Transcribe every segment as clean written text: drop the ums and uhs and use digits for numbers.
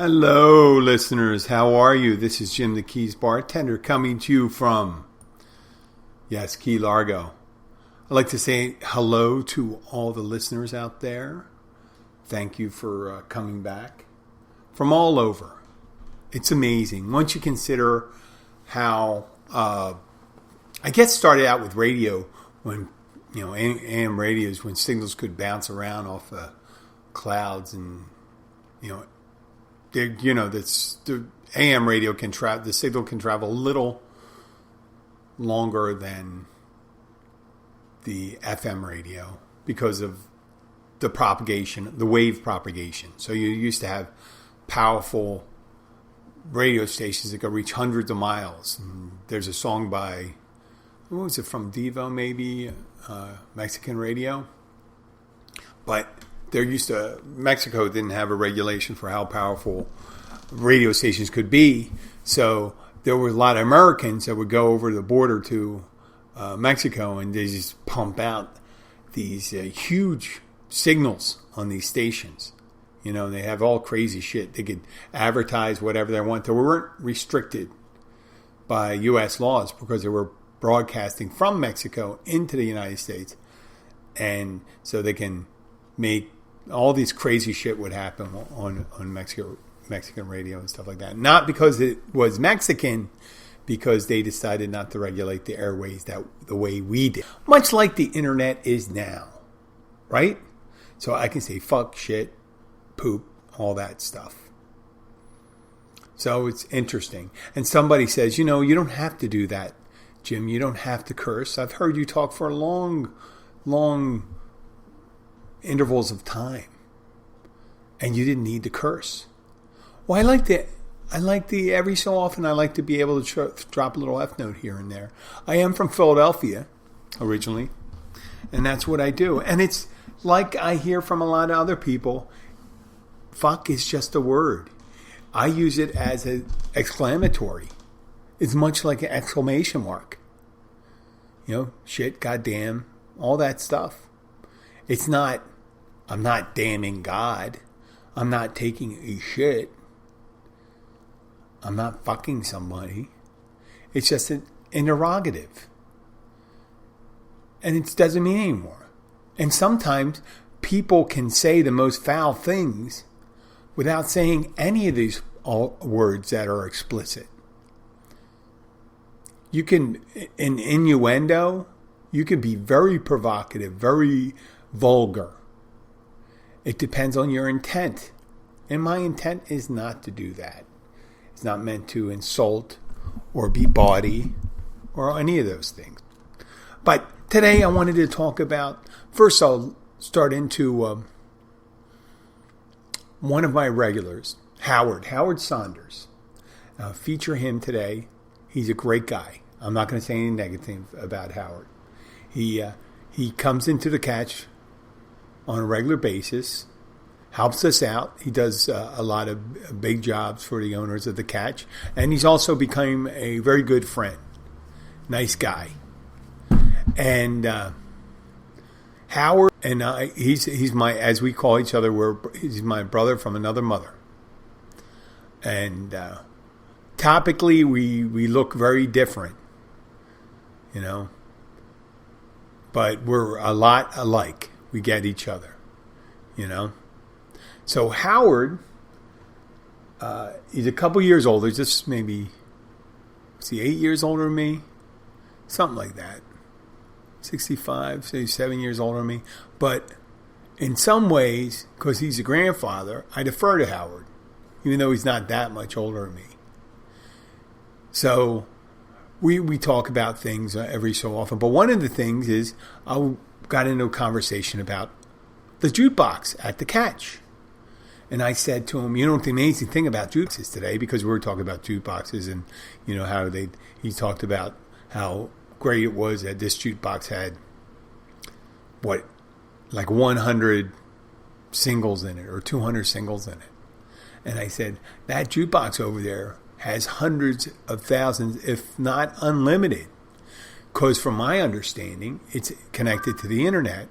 Hello, listeners. How are you? This is Jim the Keys Bartender coming to you from, Key Largo. I'd like to say hello to all the listeners out there. Thank you for coming back from all over. It's amazing. Once you consider how, I guess started out with radio when, AM radios, when signals could bounce around off clouds and, the AM radio can travel. The signal can travel a little longer than the FM radio because of the propagation, the wave propagation. So you used to have powerful radio stations that could reach hundreds of miles. And there's a song by, what was it, from Devo maybe, Mexican radio, but. Mexico didn't have a regulation for how powerful radio stations could be. So there were a lot of Americans that would go over the border to Mexico and they just pump out these huge signals on these stations. They have all crazy shit. They could advertise whatever they want. They weren't restricted by U.S. laws because they were broadcasting from Mexico into the United States. And so they can make all these crazy shit would happen on Mexican radio and stuff like that. Not because it was Mexican, because they decided not to regulate the airways the way we did. Much like the internet is now, right? So I can say fuck, shit, poop, all that stuff. So it's interesting. And somebody says, you don't have to do that, Jim. You don't have to curse. I've heard you talk for long intervals of time, and you didn't need to curse. Well, I like the every so often I like to be able to drop a little F note here and there. I am from Philadelphia originally, and that's what I do. And it's like I hear from a lot of other people, fuck is just a word. I use it as an exclamatory. It's much like an exclamation mark. Shit, goddamn, all that stuff. It's not, I'm not damning God. I'm not taking a shit. I'm not fucking somebody. It's just an interrogative. And it doesn't mean anymore. And sometimes people can say the most foul things without saying any of these words that are explicit. You can, in innuendo, you can be very provocative, very vulgar. It depends on your intent. And my intent is not to do that. It's not meant to insult or be bawdy or any of those things. But today I wanted to talk about, first I'll start into one of my regulars, Howard Saunders. Feature him today. He's a great guy. I'm not going to say anything negative about Howard. He comes into the catch on a regular basis, helps us out. He does a lot of big jobs for the owners of the catch, and he's also become a very good friend. Nice guy. And Howard and I, he's my, as we call each other, he's my brother from another mother. And topically, we look very different, but we're a lot alike. We get each other, So Howard, he's a couple years older, just maybe, 8 years older than me? Something like that. 65, so he's 7 years older than me. But in some ways, because he's a grandfather, I defer to Howard, even though he's not that much older than me. So we talk about things every so often. But one of the things is I got into a conversation about the jukebox at the catch. And I said to him, the amazing thing about jukeboxes today, because we were talking about jukeboxes and, how he talked about how great it was that this jukebox had, 100 singles in it or 200 singles in it. And I said, that jukebox over there has hundreds of thousands, if not unlimited. Because from my understanding, it's connected to the internet.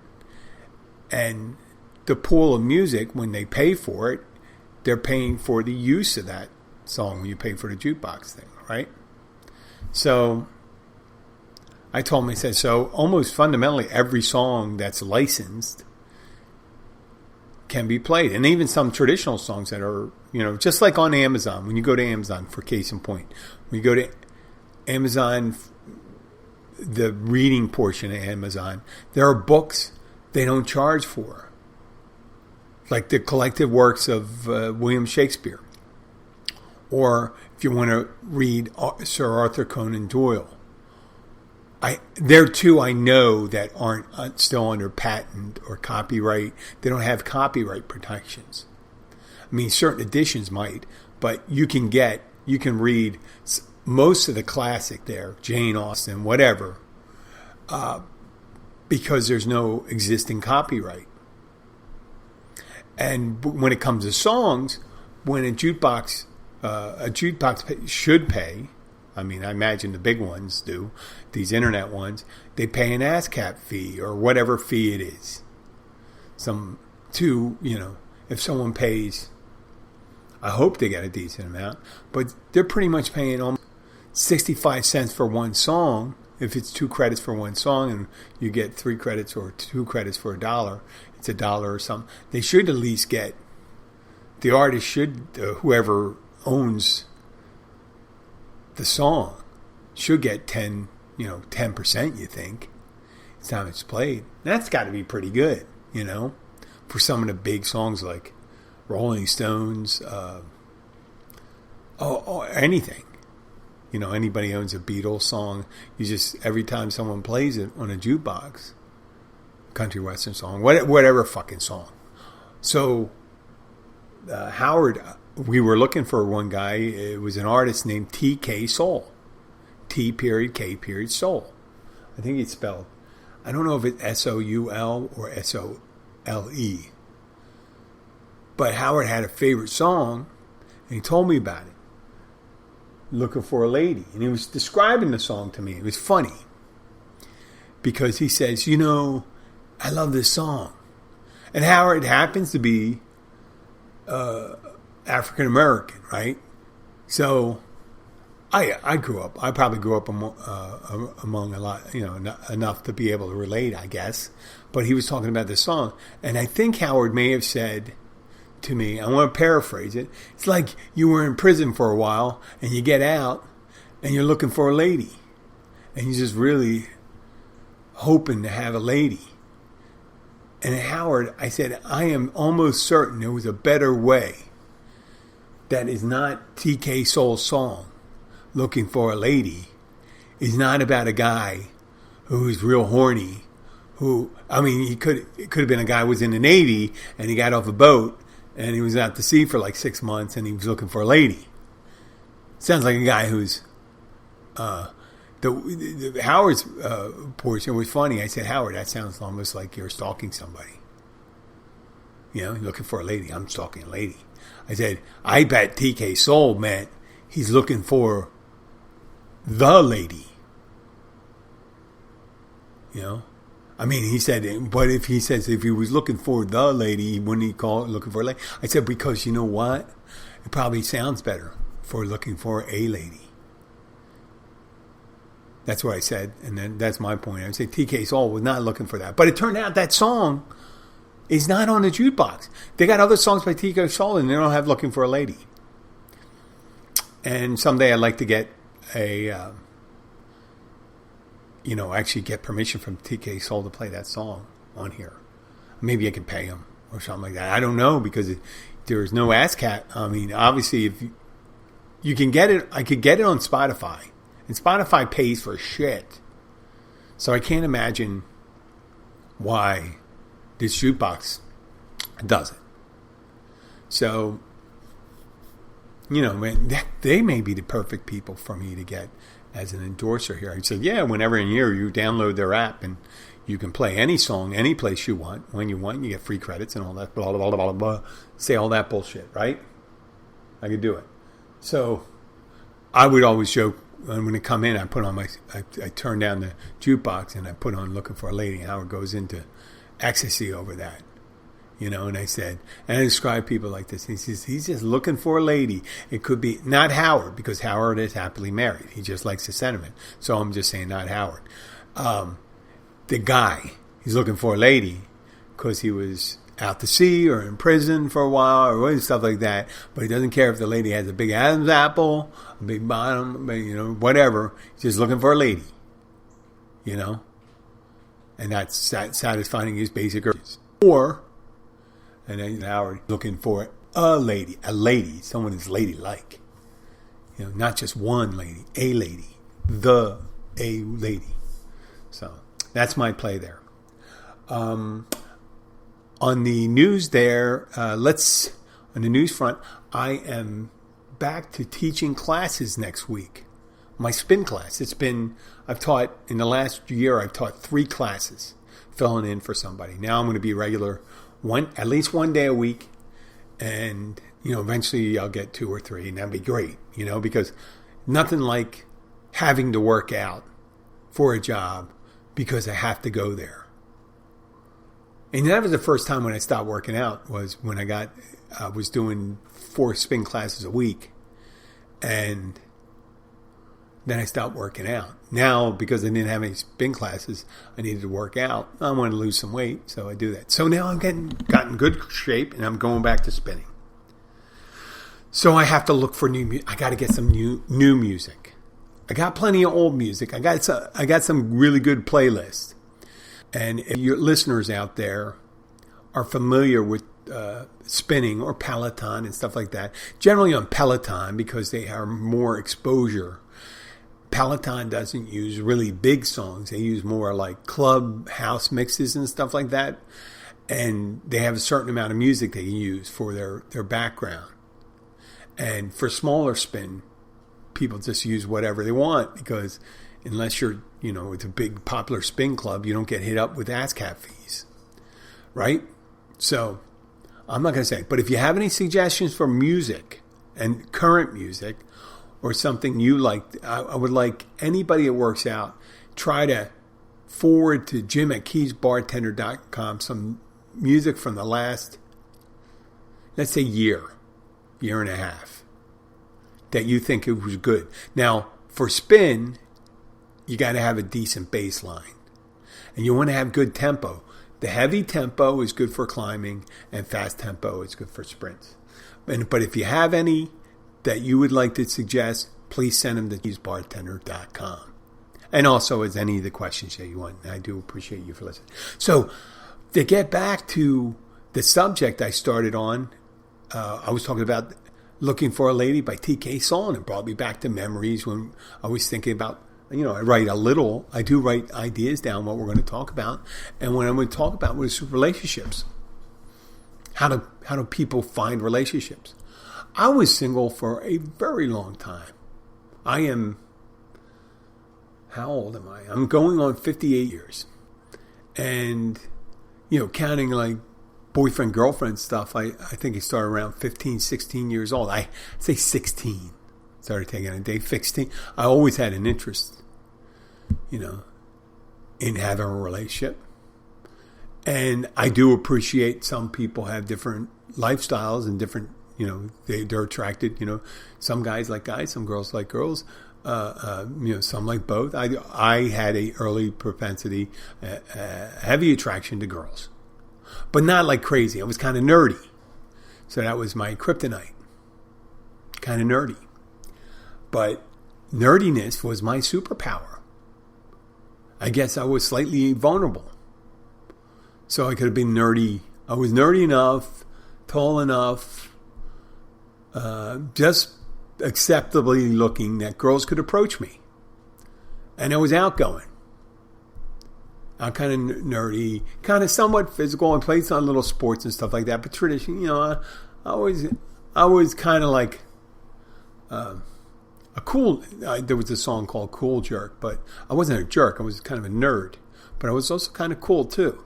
And the pool of music, when they pay for it, they're paying for the use of that song when you pay for the jukebox thing, right? So I told him, I said, so almost fundamentally every song that's licensed can be played. And even some traditional songs that are, just like on Amazon, when you go to Amazon, for case in point, when you go to Amazon, the reading portion of Amazon, there are books they don't charge for. Like the collected works of William Shakespeare. Or if you want to read Sir Arthur Conan Doyle. There are two I know that aren't still under patent or copyright. They don't have copyright protections. I mean, certain editions might, but you can read most of the classic there, Jane Austen, whatever, because there's no existing copyright. And when it comes to songs, when a jukebox should pay. I mean, I imagine the big ones do. These internet ones, they pay an ASCAP fee or whatever fee it is. If someone pays, I hope they get a decent amount, but they're pretty much paying almost 65 cents for one song. If it's 2 credits for one song and you get 3 credits or 2 credits for $1, it's $1 or something. They should at least get, the artist should, whoever owns the song should get 10%, you think. It's time it's played. That's got to be pretty good, for some of the big songs like Rolling Stones, anything. Anybody owns a Beatles song, you just, every time someone plays it on a jukebox, country western song, whatever fucking song. So, Howard, we were looking for one guy. It was an artist named T.K. Soul. T.K. Soul. I think it's spelled, I don't know if it's S-O-U-L or S-O-L-E. But Howard had a favorite song, and he told me about it. Looking for a Lady. And he was describing the song to me. It was funny. Because he says, I love this song. And Howard happens to be African American, right? So I grew up. I probably grew up among a lot, enough to be able to relate, I guess. But he was talking about this song, and I think Howard may have said to me, I want to paraphrase it. It's like you were in prison for a while, and you get out, and you're looking for a lady, and you're just really hoping to have a lady. And Howard, I said, I am almost certain there was a better way that is not T.K. Soul's song, Looking for a Lady, is not about a guy who is real horny, it could have been a guy who was in the Navy and he got off a boat and he was out to sea for like 6 months and he was looking for a lady. Sounds like a guy who's, Howard's portion was funny. I said, Howard, that sounds almost like you're stalking somebody. You're looking for a lady. I'm stalking a lady. I said, I bet T.K. Soul meant he's looking for the lady. He said, but if he says if he was looking for the lady, wouldn't he call it looking for a lady? I said, because you know what? It probably sounds better for looking for a lady. That's what I said, and then that's my point. I would say T.K. Soul was not looking for that. But it turned out that song is not on the jukebox. They got other songs by T.K. Soul, and they don't have Looking for a Lady. And someday I'd like to get actually get permission from T.K. Soul to play that song on here. Maybe I can pay him or something like that. I don't know, because there's no ASCAP. Obviously, if you can get it, I could get it on Spotify. And Spotify pays for shit. So I can't imagine why this jukebox doesn't. So, they may be the perfect people for me to get as an endorser here. I said, yeah, whenever in a year you download their app and you can play any song, any place you want, when you want, you get free credits and all that, blah, blah, blah, blah, blah, say all that bullshit, right? I could do it. So I would always joke, when I come in, I put on I turn down the jukebox and I put on Looking for a Lady. Howard goes into ecstasy over that. And I said, and I describe people like this. He says, he's just looking for a lady. It could be not Howard, because Howard is happily married. He just likes the sentiment. So I'm just saying not Howard. The guy, he's looking for a lady because he was out to sea or in prison for a while or stuff like that. But he doesn't care if the lady has a big Adam's apple, a big bottom, whatever. He's just looking for a lady, And that's satisfying his basic urges. Or... And then Howard looking for a lady, someone who's ladylike. Not just one lady, a lady, a lady. So that's my play there. On the news there, on the news front, I am back to teaching classes next week. My spin class. I've taught, in the last year, I've taught 3 classes, filling in for somebody. Now I'm going to be regular at least one day a week, and eventually I'll get 2 or 3, and that'd be great, because nothing like having to work out for a job because I have to go there. And that was the first time when I stopped working out, was when I was doing 4 spin classes a week, and then I stopped working out. Now, because I didn't have any spin classes, I needed to work out. I wanted to lose some weight, so I do that. So now I'm gotten good shape, and I'm going back to spinning. So I have to look for new music. I got to get some new music. I got plenty of old music. I got some really good playlists. And if your listeners out there are familiar with spinning or Peloton and stuff like that, generally on Peloton, because they have more exposure. Peloton doesn't use really big songs. They use more like club house mixes and stuff like that. And they have a certain amount of music they use for their background. And for smaller spin, people just use whatever they want, because unless you're, with a big popular spin club, you don't get hit up with ASCAP fees. Right? So I'm not going to say. But if you have any suggestions for music and current music, or something you like, I would like anybody that works out, try to forward to jim@keysbartender.com some music from the last, let's say, year and a half, that you think it was good. Now, for spin, you got to have a decent bass line. And you want to have good tempo. The heavy tempo is good for climbing, and fast tempo is good for sprints. But if you have any that you would like to suggest, please send them to keysbartender.com. And also, as any of the questions that you want. I do appreciate you for listening. So, to get back to the subject I started on, I was talking about Looking for a Lady by T.K. Saul, and it brought me back to memories when I was thinking about, I do write ideas down, what we're going to talk about. And what I'm going to talk about was relationships. How do people find relationships? I was single for a very long time. How old am I? I'm going on 58 years. And, counting like boyfriend, girlfriend stuff, I think it started around 15, 16 years old. I say 16. Started taking a date. 16. I always had an interest, in having a relationship. And I do appreciate some people have different lifestyles and different, they're attracted, some guys like guys, some girls like girls, some like both. I had a early propensity, heavy attraction to girls, but not like crazy. I was kind of nerdy. So that was my kryptonite. Kind of nerdy. But nerdiness was my superpower. I guess I was slightly vulnerable. So I could have been nerdy. I was nerdy enough, tall enough, just acceptably looking that girls could approach me. And I was outgoing. I'm kind of nerdy, kind of somewhat physical, and played some little sports and stuff like that. But traditionally, I was kind of like a cool. There was a song called "Cool Jerk," but I wasn't a jerk. I was kind of a nerd, but I was also kind of cool too,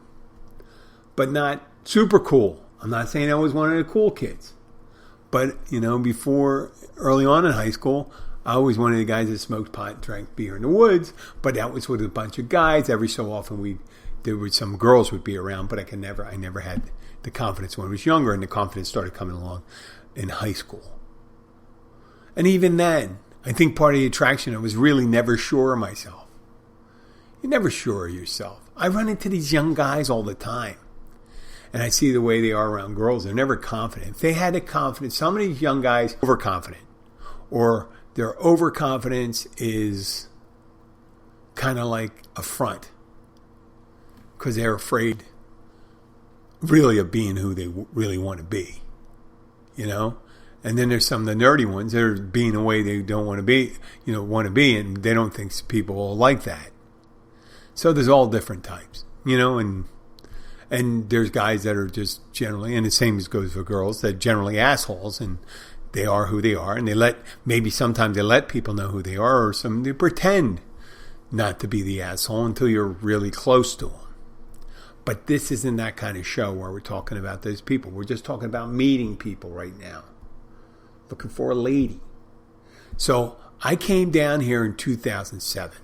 but not super cool. I'm not saying I was one of the cool kids, but before early on in high school, I was one of the guys that smoked pot, drank beer in the woods, but that was with a bunch of guys. Every so often we'd there were some girls would be around, but I never had the confidence when I was younger, and the confidence started coming along in high school. And even then, I think part of the attraction, I was really never sure of myself. You're never sure of yourself. I run into these young guys all the time, and I see the way they are around girls. They're never confident. If they had the confidence, some of these young guys are overconfident, or their overconfidence is kind of like a front because they're afraid really of being who they really want to be, you know? And then there's some of the nerdy ones that are being the way they don't want to be, and they don't think people will like that. So there's all different types, and there's guys that are just generally, and the same as goes for girls, that generally assholes, and they are who they are, and sometimes they let people know who they are, or they pretend not to be the asshole until you're really close to them. But this isn't that kind of show where we're talking about those people. We're just talking about meeting people right now. Looking for a lady. So I came down here in 2007.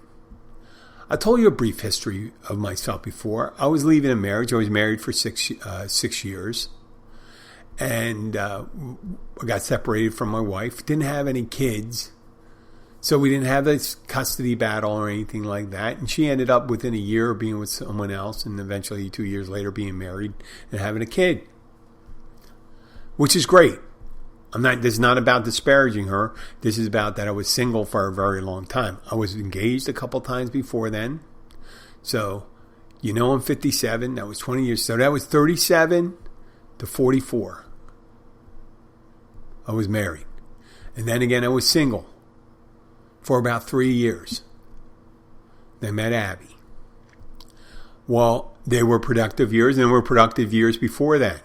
I told you a brief history of myself before. I was leaving a marriage. I was married for 6 years. And I got separated from my wife. Didn't have any kids. So we didn't have this custody battle or anything like that. And she ended up within a year being with someone else, and eventually 2 years later being married and having a kid. Which is great. This is not about disparaging her. This is about that I was single for a very long time. I was engaged a couple times before then. So, I'm 57. That was 20 years. So that was 37 to 44. I was married. And then again, I was single for about 3 years. Then met Abby. Well, they were productive years, and there were productive years before that.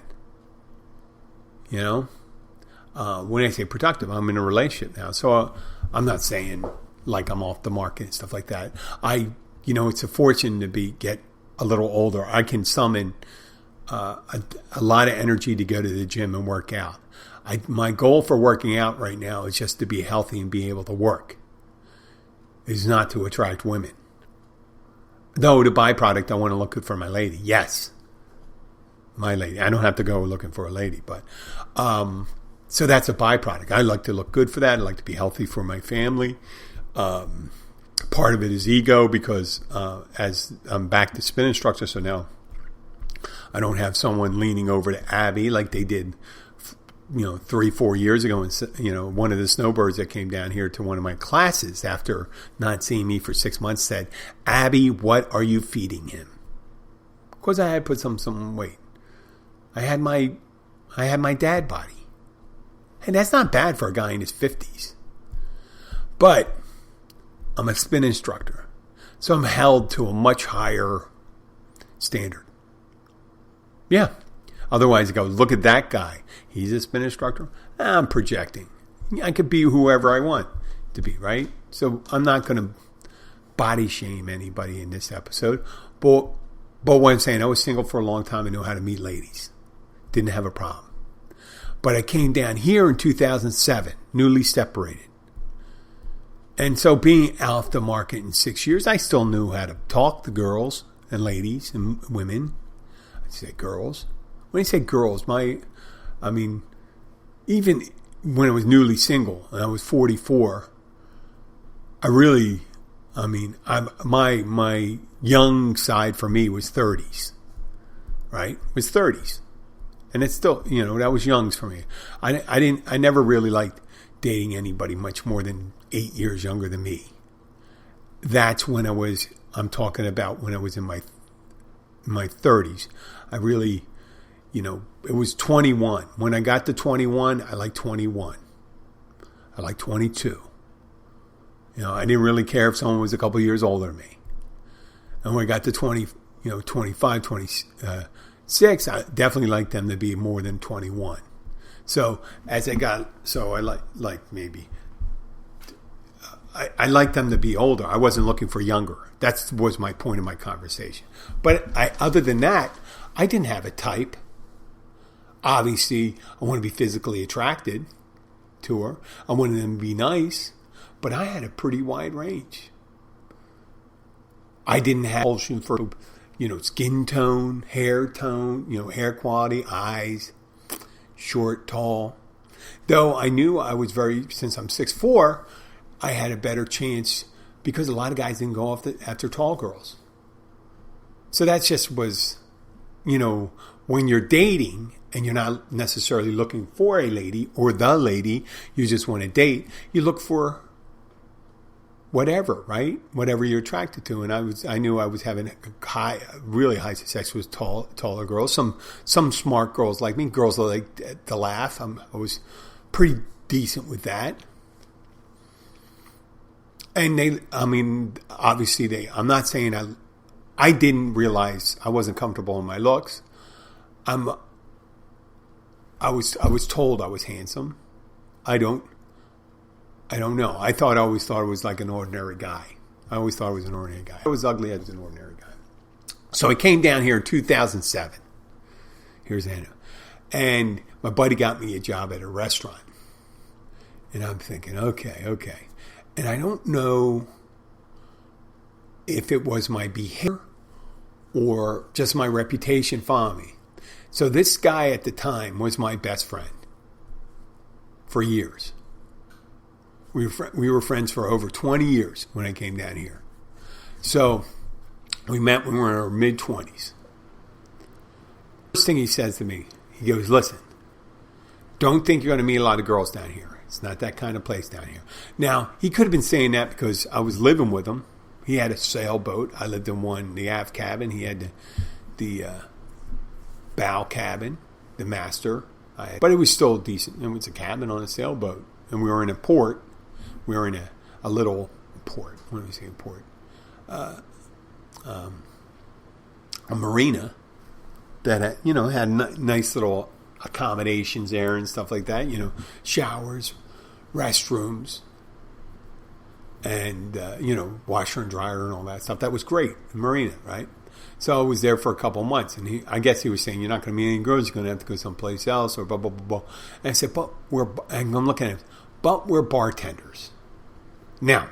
When I say productive, I'm in a relationship now. So I'm not saying like I'm off the market and stuff like that. It's a fortune to get a little older. I can summon a lot of energy to go to the gym and work out. My goal for working out right now is just to be healthy and be able to work. Is not to attract women. Though the byproduct, I want to look good for my lady. Yes. My lady. I don't have to go looking for a lady, but so that's a byproduct. I like to look good for that. I like to be healthy for my family. Part of it is ego because as I'm back to spin instructor, so now I don't have someone leaning over to Abby like they did 3-4 years ago. And, one of the snowbirds that came down here to one of my classes after not seeing me for 6 months said, "Abby, what are you feeding him?" Because I had put some weight. I had my dad body. And that's not bad for a guy in his 50s. But I'm a spin instructor. So I'm held to a much higher standard. Yeah. Otherwise, I go, look at that guy. He's a spin instructor. I'm projecting. I could be whoever I want to be, right? So I'm not going to body shame anybody in this episode. But what I'm saying, I was single for a long time. I knew how to meet ladies. Didn't have a problem. But I came down here in 2007, newly separated. And so being out the market in 6 years, I still knew how to talk to girls and ladies and women. I say girls. When I say girls, even when I was newly single and I was 44, my young side for me was 30s, right? It was 30s. And it's still, that was youngs for me. I never really liked dating anybody much more than 8 years younger than me. That's when I'm talking about when I was in my 30s. I really, it was 21. When I got to 21, I liked 21. I liked 22. I didn't really care if someone was a couple years older than me. And when I got to 25, 26, I definitely liked them to be more than 21. So as I got, I liked them to be older. I wasn't looking for younger. That was my point of my conversation. But other than that, I didn't have a type. Obviously, I want to be physically attracted to her. I wanted them to be nice. But I had a pretty wide range. I didn't have compulsion for skin tone, hair tone, hair quality, eyes, short, tall. Though I knew since I'm 6'4", I had a better chance because a lot of guys didn't go after tall girls. So that just was, when you're dating and you're not necessarily looking for a lady or the lady, you just want to date, you look for whatever, right? Whatever you're attracted to. And I knew I was having really high success with taller girls. Some smart girls like me, girls that like to laugh. I was pretty decent with that. And obviously I'm not saying I didn't realize I wasn't comfortable in my looks. I was told I was handsome. I don't know. I always thought I was like an ordinary guy. I always thought I was an ordinary guy. I was ugly as an ordinary guy. So I came down here in 2007. Here's Anna. And my buddy got me a job at a restaurant. And I'm thinking, okay. And I don't know if it was my behavior or just my reputation following me. So this guy at the time was my best friend for years. We were friends for over 20 years when I came down here. So we met when we were in our mid-20s. First thing he says to me, he goes, listen, don't think you're going to meet a lot of girls down here. It's not that kind of place down here. Now, he could have been saying that because I was living with him. He had a sailboat. I lived in the aft cabin. He had the bow cabin, the master. But it was still decent. It was a cabin on a sailboat. And we were in a port. We were in a little port. What do we say, a port? A marina that had nice little accommodations there and stuff like that. Showers, restrooms, and washer and dryer and all that stuff. That was great, the marina, right? So I was there for a couple of months, and I guess he was saying, you're not going to meet any girls, you're going to have to go someplace else, or blah, blah, blah, blah. And I said, and I'm looking at him, but we're bartenders. Now,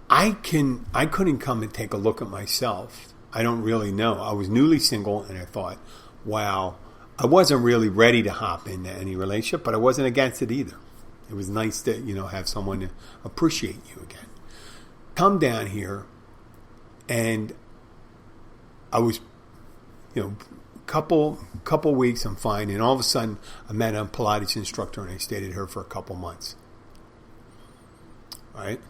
I couldn't come and take a look at myself. I don't really know. I was newly single, and I thought, wow, I wasn't really ready to hop into any relationship, but I wasn't against it either. It was nice to, have someone to appreciate you again. Come down here, and I was, couple weeks, I'm fine, and all of a sudden I met a Pilates instructor, and I stayed at her for a couple months. All right?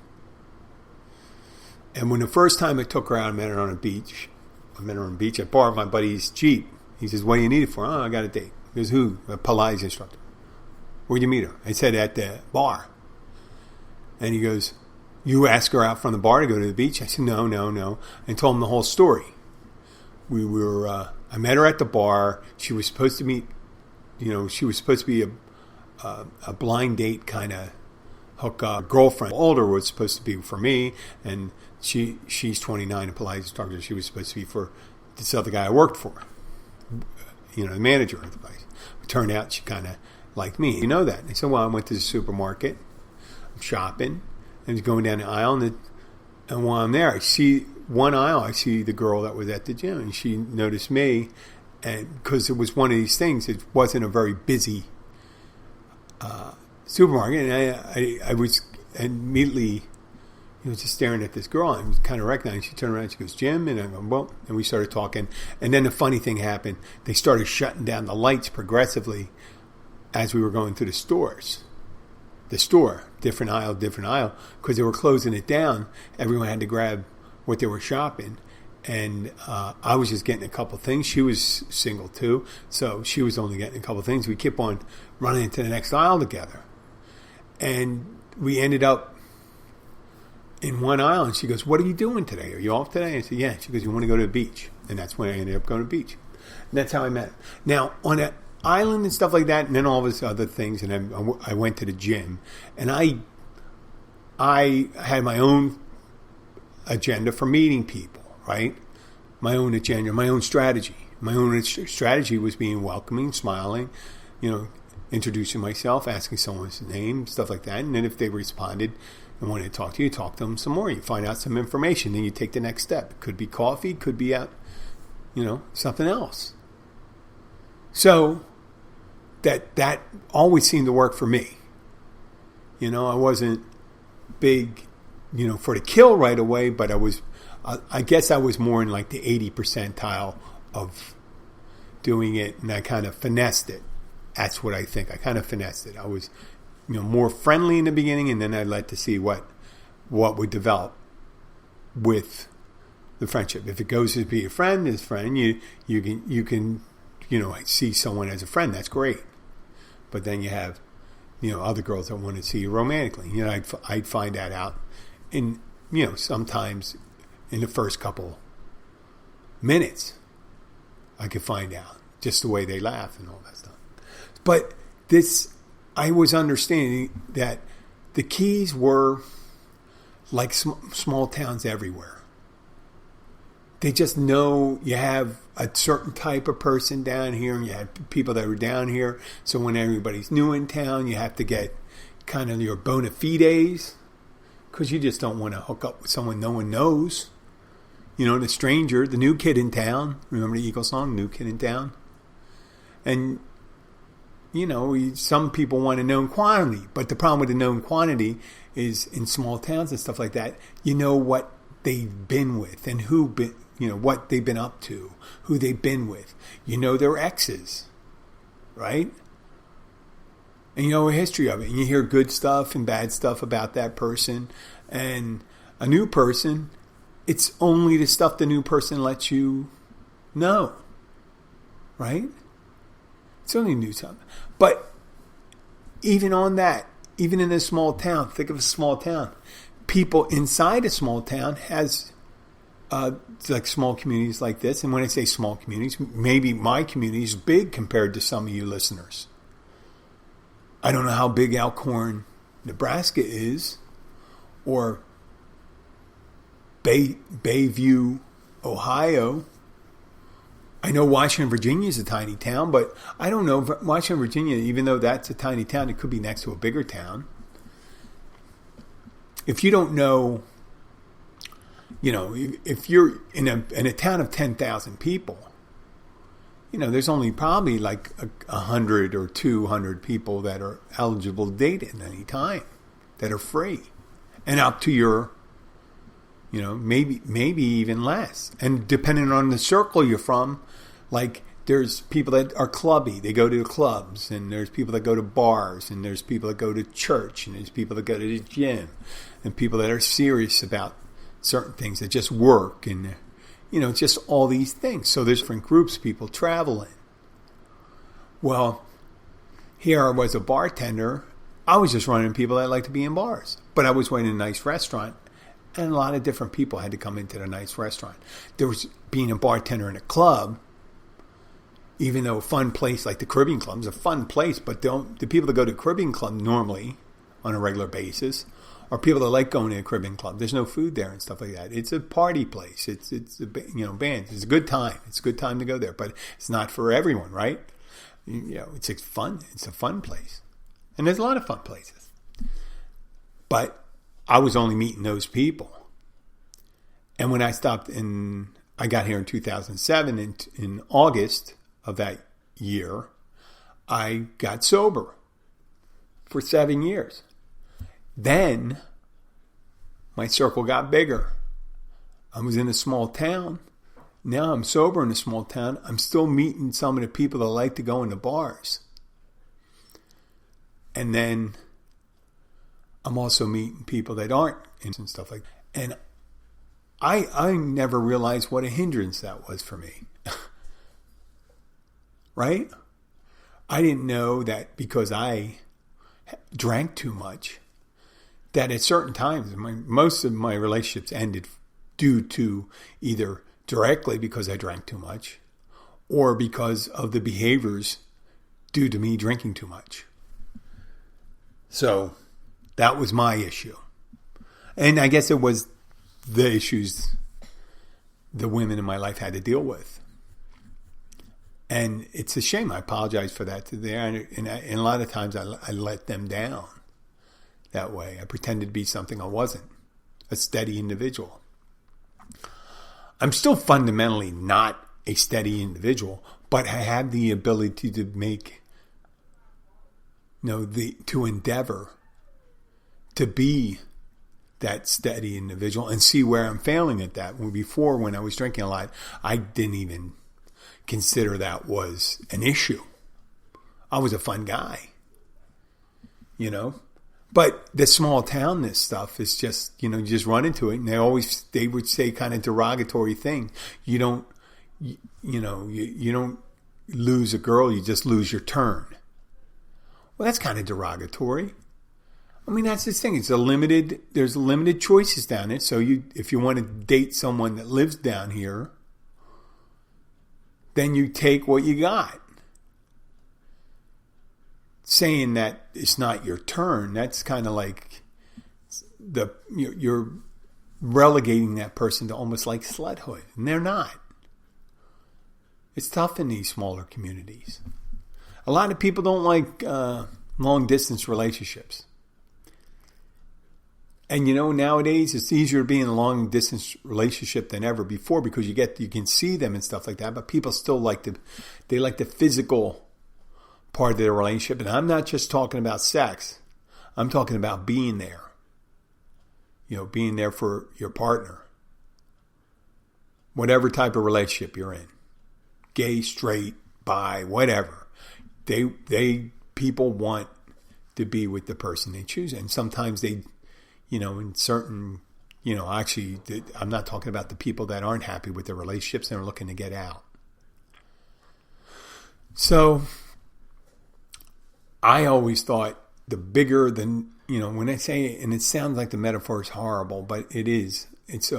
And when the first time I took her out, I met her on a beach. I borrowed my buddy's Jeep. He says, what do you need it for? Oh, I got a date. He goes, who? A Pilates instructor. Where'd you meet her? I said, at the bar. And he goes, you ask her out from the bar to go to the beach? I said, no. And told him the whole story. I met her at the bar. She was supposed to meet, she was supposed to be a blind date kind of hookup. Girlfriend, older, was supposed to be for me, and she's 29, a Pilates instructor. She was supposed to be for this other guy I worked for, the manager of the place. It turned out she kind of liked me. You know that. I said, well, I went to the supermarket. I'm shopping. And he's going down the aisle, and while I'm there, I see one aisle. I see the girl that was at the gym, and she noticed me, and because it was one of these things, it wasn't a very busy supermarket, and I was immediately, just staring at this girl. I was kind of recognizing. She turned around, and she goes, Jim, and I go, well, and we started talking, and then the funny thing happened. They started shutting down the lights progressively as we were going through the stores. The store, different aisle, because they were closing it down. Everyone had to grab what they were shopping. And I was just getting a couple things. She was single too, so she was only getting a couple things. We kept on running into the next aisle together. And we ended up in one aisle, and she goes, what are you doing today? Are you off today? I said, yeah. She goes, you want to go to the beach? And that's when I ended up going to the beach. And that's how I met her. Now, on a island and stuff like that, and then all this other things, and then I went to the gym, and I had my own agenda for meeting people, right? My own agenda, my own strategy. My own strategy was being welcoming, smiling, introducing myself, asking someone's name, stuff like that, and then if they responded, and when they talk to you, talk to them some more. You find out some information, then you take the next step. It could be coffee, could be out, something else. So that always seemed to work for me. I wasn't big, for the kill right away, but I guess I was more in like the 80 percentile of doing it, and I kind of finessed it. That's what I think. I kind of finessed it. I was, more friendly in the beginning, and then I'd like to see what would develop with the friendship. If it goes to be a friend, his friend, you can see someone as a friend. That's great. But then you have, other girls that want to see you romantically. I'd find that out in, sometimes in the first couple minutes. I could find out just the way they laugh and all that stuff. But I was understanding that the keys were like small towns everywhere. They just know you have a certain type of person down here, and you have people that are down here. So when everybody's new in town, you have to get kind of your bona fides, because you just don't want to hook up with someone no one knows. The stranger, the new kid in town. Remember the Eagles song, New Kid in Town? And, some people want a known quantity. But the problem with the known quantity is in small towns and stuff like that, you know what they've been with and what they've been up to, who they've been with. You know their exes, right? And you know a history of it. And you hear good stuff and bad stuff about that person. And a new person, it's only the stuff the new person lets you know, right? It's only new stuff. But even on that, even in a small town, think of a small town. People inside a small town has like small communities like this. And when I say small communities, maybe my community is big compared to some of you listeners. I don't know how big Alcorn, Nebraska is, or Bayview, Ohio. I know Washington, Virginia is a tiny town, but I don't know Washington, Virginia, even though that's a tiny town, it could be next to a bigger town. If you don't know, if you're in a town of 10,000 people, there's only probably like 100 or 200 people that are eligible to date at any time, that are free, and up to your, maybe even less. And depending on the circle you're from, like there's people that are clubby, they go to the clubs, and there's people that go to bars, and there's people that go to church, and there's people that go to the gym, and people that are serious about certain things that just work, and just all these things. So there's different groups people travel in. Well, here I was a bartender. I was just running people that like to be in bars, but I was running a nice restaurant. And a lot of different people had to come into the nice restaurant. There was being a bartender in a club, even though a fun place like the Caribbean Club is a fun place, but the people that go to Caribbean Club normally on a regular basis are people that like going to a Caribbean Club. There's no food there and stuff like that. It's a party place. It's bands. It's a good time. It's a good time to go there, but it's not for everyone, right? It's fun. It's a fun place, and there's a lot of fun places, but I was only meeting those people. And when I I got here in 2007, in August of that year, I got sober for 7 years. Then my circle got bigger. I was in a small town. Now I'm sober in a small town. I'm still meeting some of the people that like to go into bars. And then I'm also meeting people that aren't and stuff like that. And I never realized what a hindrance that was for me. Right? I didn't know that because I drank too much, that at certain times, most of my relationships ended due to either directly because I drank too much or because of the behaviors due to me drinking too much. So that was my issue. And I guess it was the issues the women in my life had to deal with. And it's a shame. I apologize for that to them. And a lot of times I let them down. that way. I pretended to be something I wasn't, a steady individual. I'm still fundamentally not a steady individual, but I have the ability to make, to endeavor to be that steady individual and see where I'm failing at that. Before, when I was drinking a lot, I didn't even consider that was an issue. I was a fun guy, But the small townness stuff is just, you just run into it, and they would say kind of derogatory thing. You don't lose a girl, you just lose your turn. Well, that's kind of derogatory. I mean, that's the thing. There's limited choices down there. So if you want to date someone that lives down here, then you take what you got. Saying that it's not your turn, that's kind of like you're relegating that person to almost like sluthood, and they're not. It's tough in these smaller communities. A lot of people don't like long distance relationships. And nowadays it's easier to be in a long distance relationship than ever before because you can see them and stuff like that. But people still like the physical part of their relationship. And I'm not just talking about sex. I'm talking about being there. Being there for your partner. Whatever type of relationship you're in. Gay, straight, bi, whatever. People want to be with the person they choose. And sometimes they, in certain, actually, I'm not talking about the people that aren't happy with their relationships and are looking to get out. So I always thought the bigger than, when I say it, and it sounds like the metaphor is horrible, but it is. It's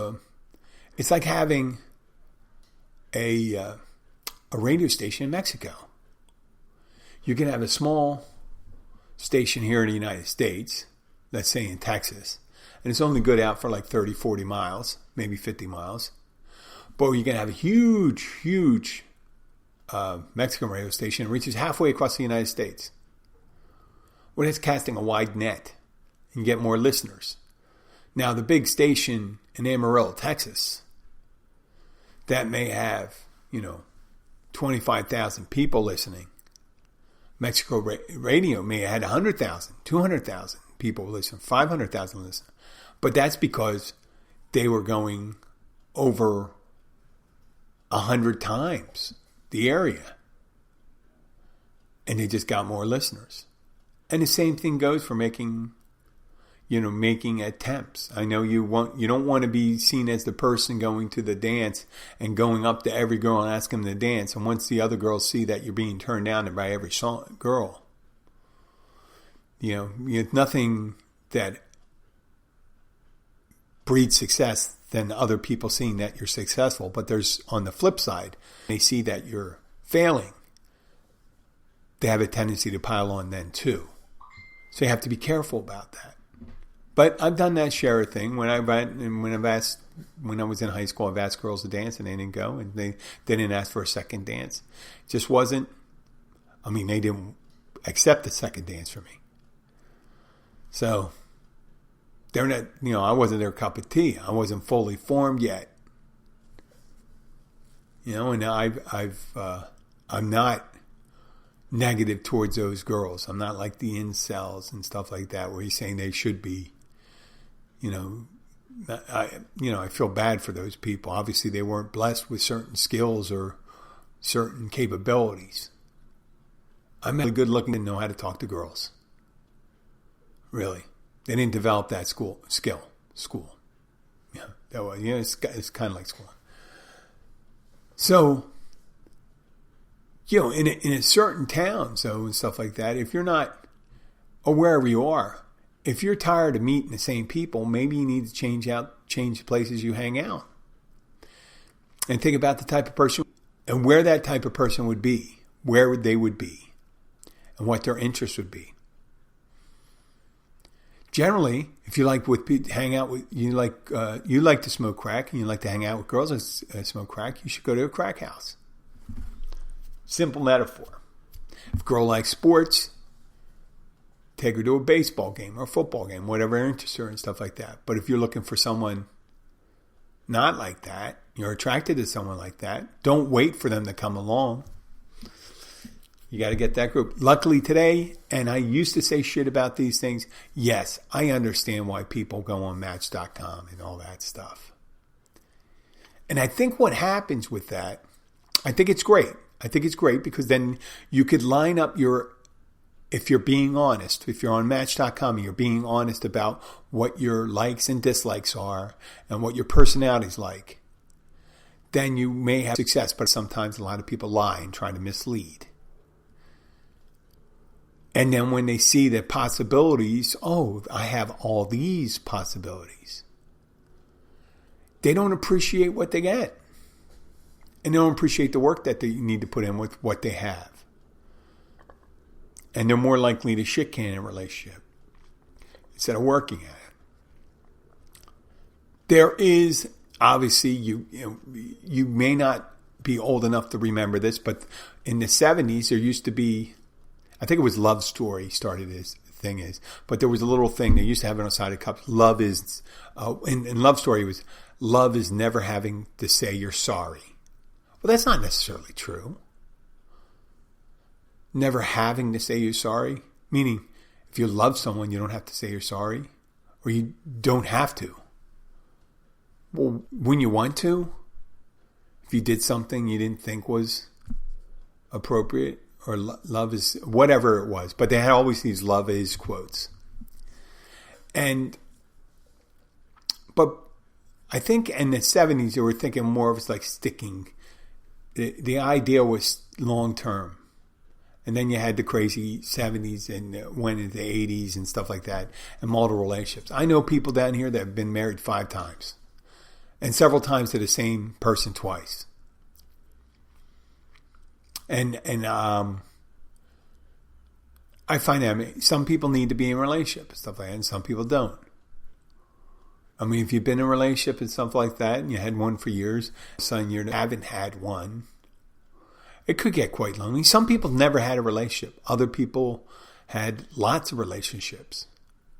like having a radio station in Mexico. You can have a small station here in the United States, let's say in Texas, and it's only good out for like 30, 40 miles, maybe 50 miles. But you can have a huge, huge Mexican radio station that reaches halfway across the United States. Well, it's casting a wide net and get more listeners. Now, the big station in Amarillo, Texas, that may have, 25,000 people listening. Mexico radio may have had 100,000, 200,000 people listen, 500,000 listen. But that's because they were going over 100 times the area. And they just got more listeners. And the same thing goes for making attempts. I know you don't want to be seen as the person going to the dance and going up to every girl and asking them to dance. And once the other girls see that you're being turned down by every girl, nothing that breeds success than other people seeing that you're successful. But there's, on the flip side, they see that you're failing. They have a tendency to pile on then too. So you have to be careful about that. But I've done that share thing when I was in high school. I've asked girls to dance and they didn't go, and they didn't ask for a second dance. It just wasn't. I mean, they didn't accept the second dance from me. So they're not. I wasn't their cup of tea. I wasn't fully formed yet. And I'm not negative towards those girls. I'm not like the incels and stuff like that where he's saying they should be. I feel bad for those people. Obviously, they weren't blessed with certain skills or certain capabilities. I'm really good looking and know how to talk to girls. Really, they didn't develop that skill. Yeah, that was. It's kind of like school. So, in a certain town, and stuff like that, if you're not, or wherever you are, if you're tired of meeting the same people, maybe you need to change the places you hang out. And think about the type of person and where that type of person would be, where they would be, and what their interests would be. Generally, if you like hang out with, you like to smoke crack and you like to hang out with girls and smoke crack, you should go to a crack house. Simple metaphor. If a girl likes sports, take her to a baseball game or a football game, whatever interests her and stuff like that. But if you're looking for someone not like that, you're attracted to someone like that, don't wait for them to come along. You got to get that group. Luckily today, and I used to say shit about these things, yes, I understand why people go on Match.com and all that stuff. And I think what happens with that, I think it's great. I think it's great because then you could line up if you're being honest, if you're on Match.com and you're being honest about what your likes and dislikes are and what your personality's like, then you may have success. But sometimes a lot of people lie and try to mislead. And then when they see the possibilities, oh, I have all these possibilities, they don't appreciate what they get. And they don't appreciate the work that they need to put in with what they have. And they're more likely to shit can a relationship instead of working at it. There is, obviously, you may not be old enough to remember this, but in the 70s, there used to be, I think it was Love Story started this thing is, but there was a little thing they used to have it on the side of cups. Love is, in Love Story, it was, love is never having to say you're sorry. Well, that's not necessarily true. Never having to say you're sorry, meaning if you love someone, you don't have to say you're sorry, or you don't have to. Well, when you want to, if you did something you didn't think was appropriate, or love is, whatever it was, but they had always these love is quotes. But I think in the 70s, they were thinking more of it's like sticking. The idea was long term. And then you had the crazy 70s and went into the 80s and stuff like that, and multiple relationships. I know people down here that have been married 5 times, and several times to the same person twice. And I find that some people need to be in a relationship and stuff like that, and some people don't. I mean, if you've been in a relationship and stuff like that, and you had one for years, son, you haven't had one, it could get quite lonely. Some people never had a relationship. Other people had lots of relationships.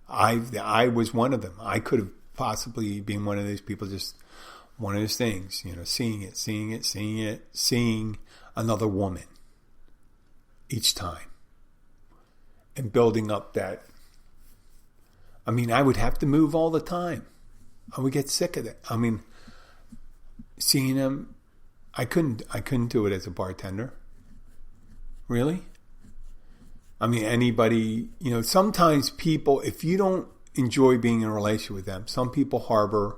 I was one of them. I could have possibly been one of those people, just one of those things, seeing another woman each time and building up that. I mean, I would have to move all the time. I would get sick of it. I mean, seeing them, I couldn't do it as a bartender. Really? I mean, anybody, sometimes people, if you don't enjoy being in a relationship with them, some people harbor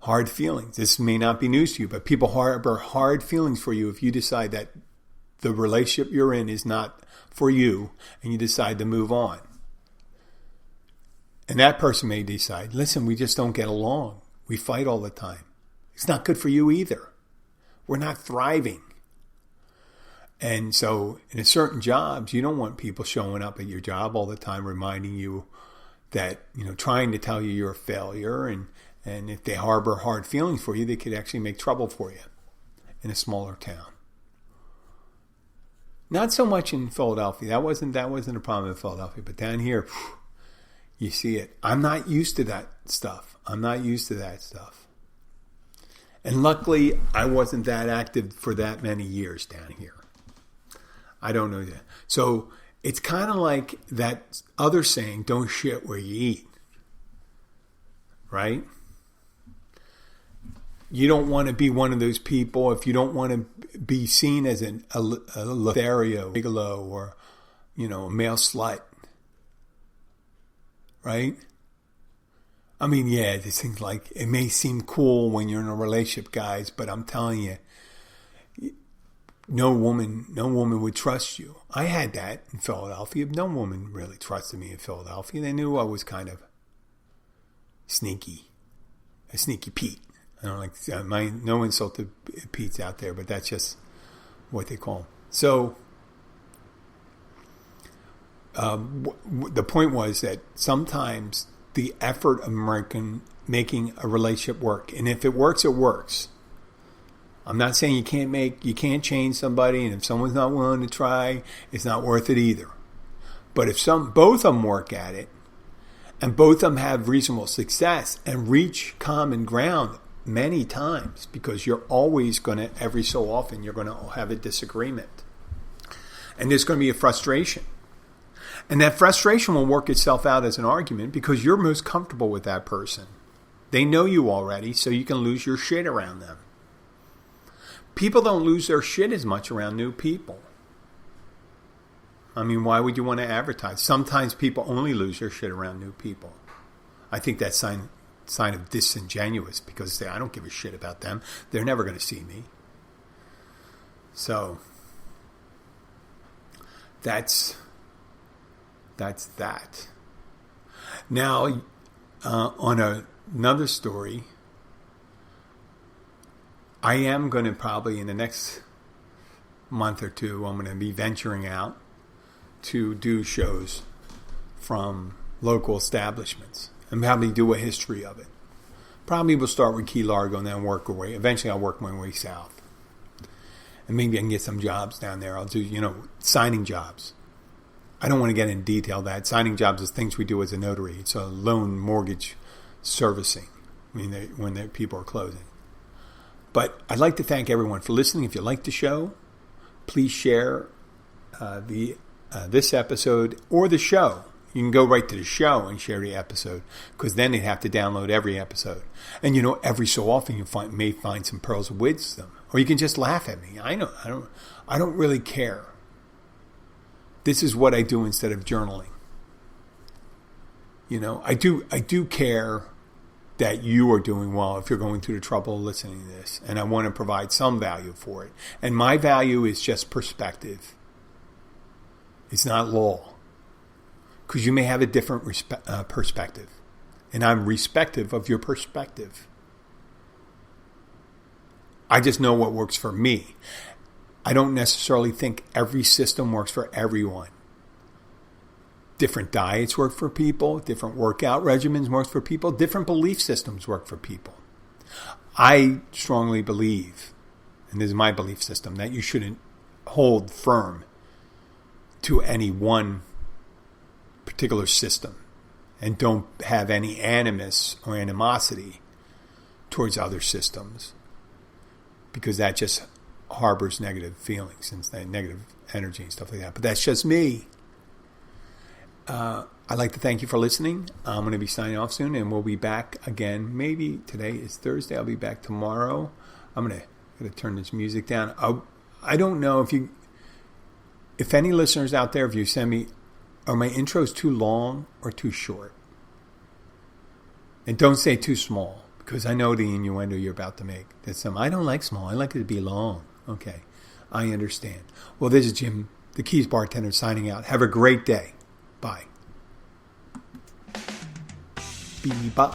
hard feelings. This may not be news to you, but people harbor hard feelings for you if you decide that the relationship you're in is not for you and you decide to move on. And that person may decide, listen, we just don't get along. We fight all the time. It's not good for you either. We're not thriving. And so in certain jobs, you don't want people showing up at your job all the time reminding you that, trying to tell you you're a failure. And if they harbor hard feelings for you, they could actually make trouble for you in a smaller town. Not so much in Philadelphia. That wasn't a problem in Philadelphia. But down here, you see it. I'm not used to that stuff. And luckily, I wasn't that active for that many years down here. I don't know that. So it's kind of like that other saying, don't shit where you eat. Right? You don't want to be one of those people, if you don't want to be seen as a Lothario, gigolo, or, a male slut. Right? I mean, yeah, this thing's like, it may seem cool when you're in a relationship, guys, but I'm telling you, no woman would trust you. I had that in Philadelphia. No woman really trusted me in Philadelphia. They knew I was kind of sneaky, a sneaky Pete. I don't like, no insult to Pete's out there, but that's just what they call them. So, the point was that sometimes the effort of making a relationship work, and if it works, it works. I'm not saying you can't change somebody, and if someone's not willing to try, it's not worth it either. But if both of them work at it, and both of them have reasonable success and reach common ground many times, because you're always going to, every so often, you're going to have a disagreement. And there's going to be a frustration. And that frustration will work itself out as an argument because you're most comfortable with that person. They know you already, so you can lose your shit around them. People don't lose their shit as much around new people. I mean, why would you want to advertise? Sometimes people only lose their shit around new people. I think that's sign of disingenuous, because I don't give a shit about them. They're never going to see me. So that's that. Now, on another story, I am going to probably in the next month or two, I'm going to be venturing out to do shows from local establishments and probably do a history of it. Probably we'll start with Key Largo and then work our way. Eventually I'll work my way south. And maybe I can get some jobs down there. I'll do, signing jobs. I don't want to get in detail that. Signing jobs is things we do as a notary. It's a loan mortgage servicing. I mean, when people are closing. But I'd like to thank everyone for listening. If you like the show, please share this episode or the show. You can go right to the show and share the episode, because then they'd have to download every episode. And every so often you may find some pearls of wisdom, or you can just laugh at me. I don't really care. This is what I do instead of journaling. I do care that you are doing well if you're going through the trouble of listening to this, and I want to provide some value for it. And my value is just perspective. It's not law. Because you may have a different perspective. And I'm respective of your perspective. I just know what works for me. I don't necessarily think every system works for everyone. Different diets work for people. Different workout regimens work for people. Different belief systems work for people. I strongly believe, and this is my belief system, that you shouldn't hold firm to any one particular system, and don't have any animus or animosity towards other systems, because that just harbors negative feelings and negative energy and stuff like that. But that's just me. I'd like to thank you for listening. I'm going to be signing off soon, and we'll be back again. Maybe today is Thursday. I'll be back tomorrow. I'm going to turn this music down. I don't know if any listeners out there, if you send me, are my intros too long or too short? And don't say too small, because I know the innuendo you're about to make. I don't like small. I like it to be long. Okay, I understand. Well, this is Jim, the Keys Bartender, signing out. Have a great day. Bye. Bye.